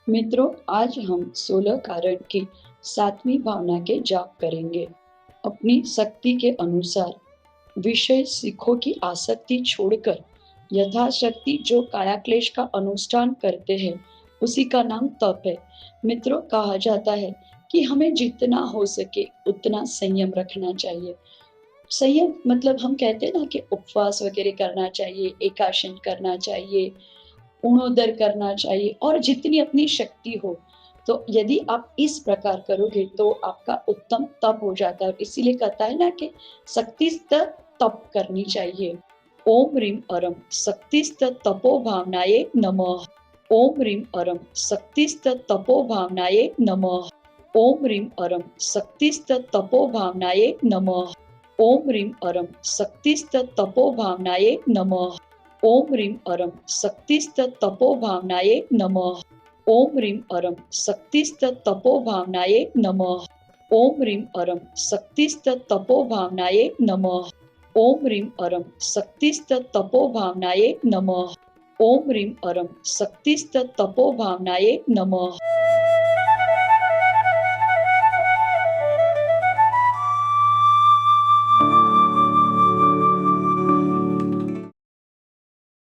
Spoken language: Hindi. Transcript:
मित्रों, आज हम 16 कारण की 7वीं भावना के जाप करेंगे। अपनी शक्ति के अनुसार विषय सुखों की आसक्ति छोड़कर यथाशक्ति जो कायाक्लेश का अनुष्ठान करते हैं, उसी का नाम तप है। मित्रों, कहा जाता है कि हमें जितना हो सके उतना संयम रखना चाहिए। संयम मतलब हम कहते हैं ना कि उपवास वगैरह करना चाहिए, एकाशन करना चाहिए, गुणोदर करना चाहिए और जितनी अपनी शक्ति हो। तो यदि आप इस प्रकार करोगे तो आपका उत्तम तप हो जाता है, और इसीलिए कहता है ना कि शक्तिस्त तप करनी चाहिए। ओम ह्रीम अरम शक्तिस्त तपो भावनाये नमः। ओम ह्रीम अरम शक्तिस्त तपो भावनाये नमः। ओम ह्रीम अरम शक्तिस्त तपो भावनाये नमः। ओम ह्रीम अरम शक्तिस्त तपो भावनाये नमः। ओम ह्रीम अरम शक्तिस्त तपो भावनाये नमः। ओम ह्रीम अरम शक्तिस्त तपो भावनाये नमः। ओम ह्रीम अरम शक्तिस्त तपो भावनाये नमः। ओम ह्रीम अरम शक्तिस्त तपो भावनाये नमः। ओम ह्रीम अरम शक्तिस्त तपो भावनाये नमः।